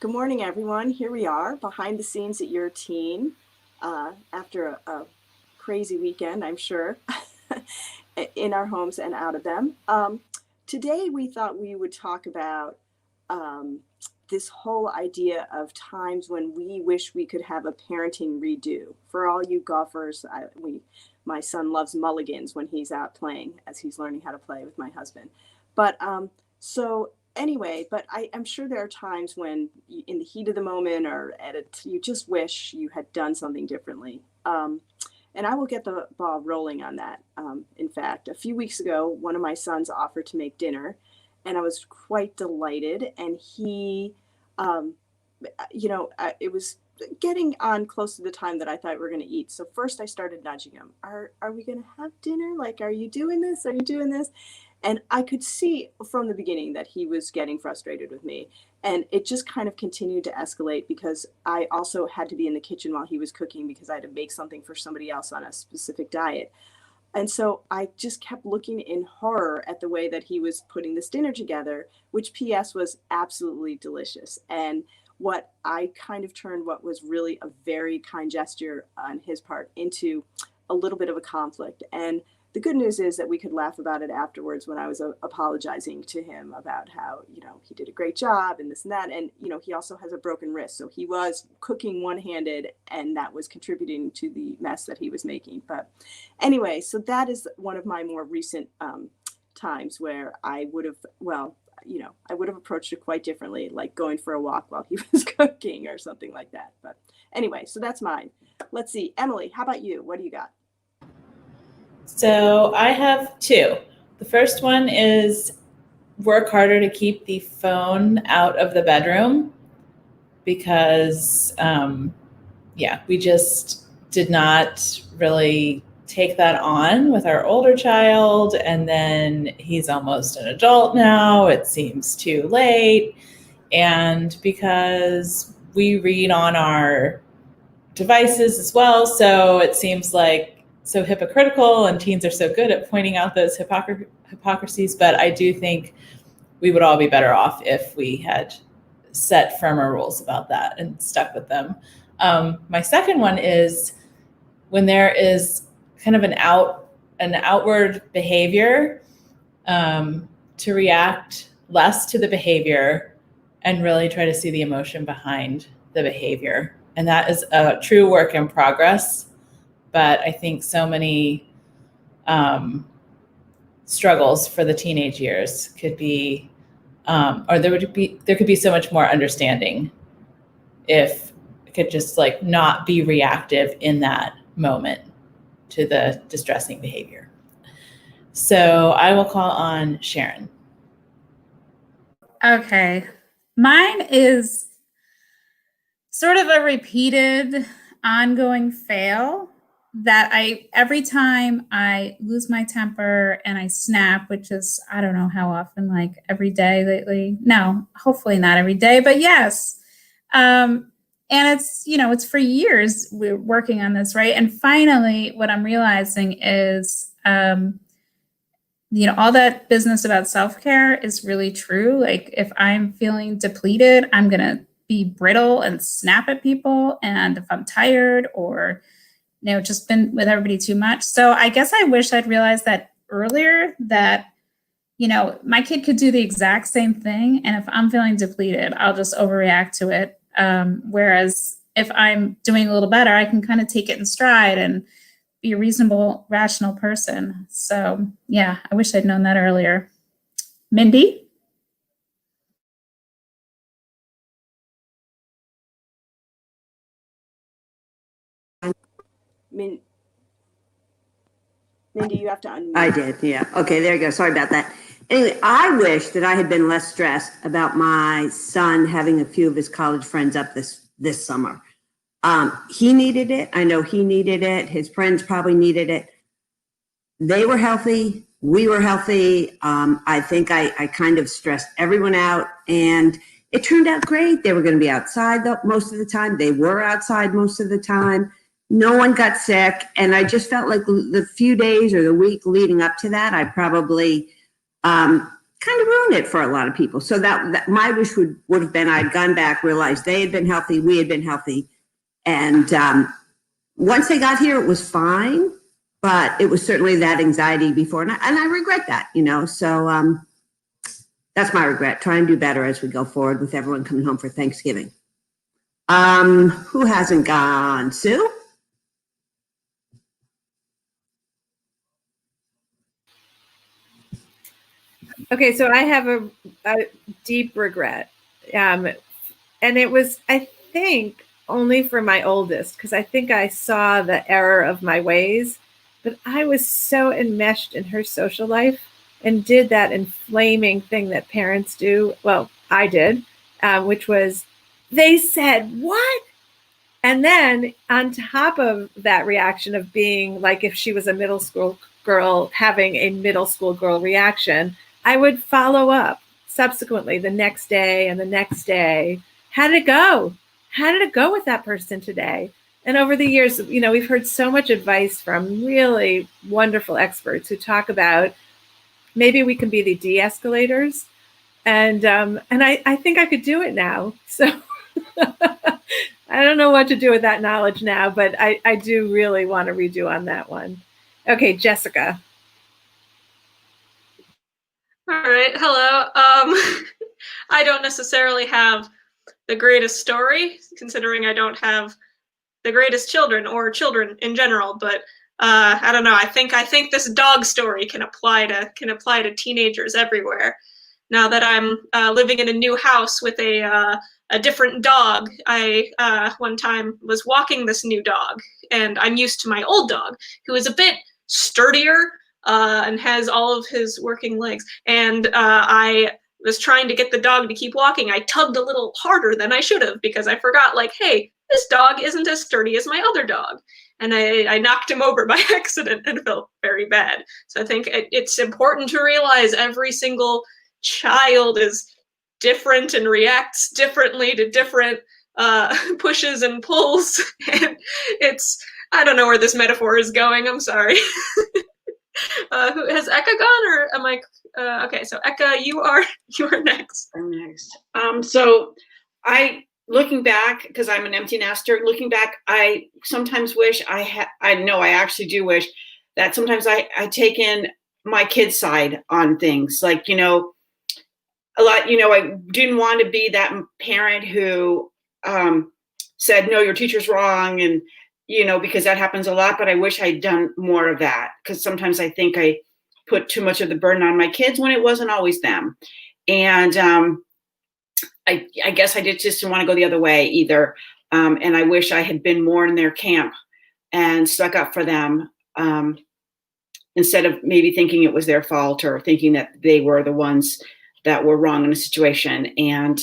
Good morning, everyone. Here we are behind the scenes at your teen after a crazy weekend, I'm sure, in our homes and out of them. Today, we thought we would talk about um, this whole idea of times when we wish we could have a parenting redo. For all you golfers, my son loves mulligans when he's out playing, as he's learning how to play with my husband. So anyway, but I'm sure there are times when in the heat of the moment or you just wish you had done something differently. And I will get the ball rolling on that. In fact, a few weeks ago, one of my sons offered to make dinner, and I was quite delighted. And um, it was getting on close to the time that I thought we were going to eat. So first I started nudging him. Are we going to have dinner? Like, are you doing this? Are you doing this? And I could see from the beginning that he was getting frustrated with me. And it just kind of continued to escalate because I also had to be in the kitchen while he was cooking because I had to make something for somebody else on a specific diet. And so I just kept looking in horror at the way that he was putting this dinner together, which PS was absolutely delicious. And what I kind of turned what was really a very kind gesture on his part into a little bit of a conflict. And the good news is that we could laugh about it afterwards when I was apologizing to him about how, he did a great job and this and that. And, he also has a broken wrist. So he was cooking one-handed and that was contributing to the mess that he was making. But anyway, so that is one of my more recent times where I would have, I would have approached it quite differently, like going for a walk while he was cooking or something like that. But anyway, so that's mine. Let's see. Emily, how about you? What do you got? So I have two. The first one is work harder to keep the phone out of the bedroom because, we just did not really take that on with our older child. And then he's almost an adult now. It seems too late. And because we read on our devices as well, so it seems like so hypocritical, and teens are so good at pointing out those hypocrisies. But I do think we would all be better off if we had set firmer rules about that and stuck with them. My second one is when there is kind of an outward behavior, to react less to the behavior and really try to see the emotion behind the behavior. And that is a true work in progress. But I think so many struggles for the teenage years could be, there could be so much more understanding if it could just like not be reactive in that moment to the distressing behavior. So I will call on Sharon. Okay. Mine is sort of a repeated ongoing fail that every time I lose my temper and I snap, which is, I don't know how often, like every day lately. No, hopefully not every day, but yes. And it's for years we're working on this, right? And finally, what I'm realizing is, all that business about self-care is really true. Like if I'm feeling depleted, I'm going to be brittle and snap at people. And if I'm tired or, just been with everybody too much. So I guess I wish I'd realized that earlier that, my kid could do the exact same thing. And if I'm feeling depleted, I'll just overreact to it. Whereas if I'm doing a little better, I can kind of take it in stride and be a reasonable, rational person. So yeah, I wish I'd known that earlier. Mindy? Mindy, you have to unmute. I did, yeah. Okay, there you go. Sorry about that. Anyway, I wish that I had been less stressed about my son having a few of his college friends up this summer. He needed it. I know he needed it. His friends probably needed it. They were healthy. We were healthy. I think I kind of stressed everyone out, and it turned out great. They were going to be outside most of the time. They were outside most of the time. No one got sick. And I just felt like the few days or the week leading up to that, I probably kind of ruined it for a lot of people. So that my wish would have been I'd gone back, realized they had been healthy, we had been healthy. And once they got here, it was fine, but it was certainly that anxiety before. And I regret that, so that's my regret. Try and do better as we go forward with everyone coming home for Thanksgiving. Who hasn't gone? Sue? Okay, so I have a deep regret. And it was, I think, only for my oldest, because I think I saw the error of my ways. But I was so enmeshed in her social life and did that inflaming thing that parents do. Well, I did, which was they said, what? And then on top of that reaction of being like if she was a middle school girl having a middle school girl reaction, I would follow up subsequently the next day and the next day. How did it go? How did it go with that person today? And over the years, we've heard so much advice from really wonderful experts who talk about maybe we can be the de-escalators. And I think I could do it now. So I don't know what to do with that knowledge now, but I do really want to redo on that one. Okay, Jessica. All right. Hello. I don't necessarily have the greatest story, considering I don't have the greatest children or children in general. But I don't know. I think this dog story can apply to teenagers everywhere. Now that I'm living in a new house with a different dog, I one time was walking this new dog, and I'm used to my old dog, who is a bit sturdier. And has all of his working legs. And I was trying to get the dog to keep walking. I tugged a little harder than I should have because I forgot, hey, this dog isn't as sturdy as my other dog. And I knocked him over by accident and felt very bad. So I think it's important to realize every single child is different and reacts differently to different pushes and pulls. And I don't know where this metaphor is going. I'm sorry. Who has Eka gone, or am I? Okay, so Eka, you are next. I'm next. So looking back, because I'm an empty nester, looking back, I sometimes wish I actually do wish that sometimes I take in my kid's side on things. A lot, I didn't want to be that parent who said, no, your teacher's wrong, and because that happens a lot, but I wish I'd done more of that, because sometimes I think I put too much of the burden on my kids when it wasn't always them. And I guess I just didn't want to go the other way either. And I wish I had been more in their camp and stuck up for them instead of maybe thinking it was their fault or thinking that they were the ones that were wrong in a situation. And,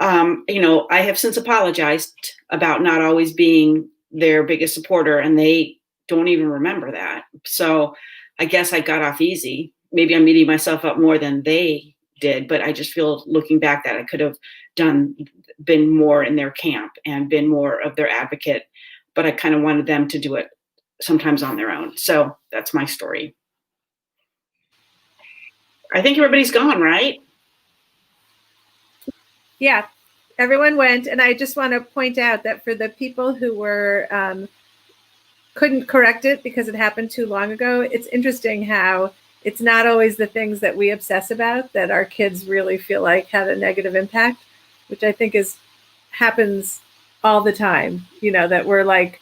I have since apologized about not always being their biggest supporter, and they don't even remember that. So I guess I got off easy. Maybe I'm beating myself up more than they did, but I just feel looking back that I could have been more in their camp and been more of their advocate, but I kind of wanted them to do it sometimes on their own. So that's my story. I think everybody's gone, right? Yeah, everyone went. And I just want to point out that for the people who were couldn't correct it because it happened too long ago, it's interesting how it's not always the things that we obsess about that our kids really feel like had a negative impact, which I think happens all the time, that we're like,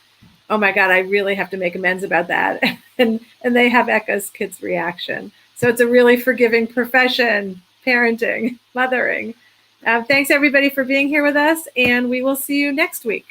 oh my God, I really have to make amends about that. and they have Eka's kids' reaction. So it's a really forgiving profession, parenting, mothering. Thanks everybody for being here with us, and we will see you next week.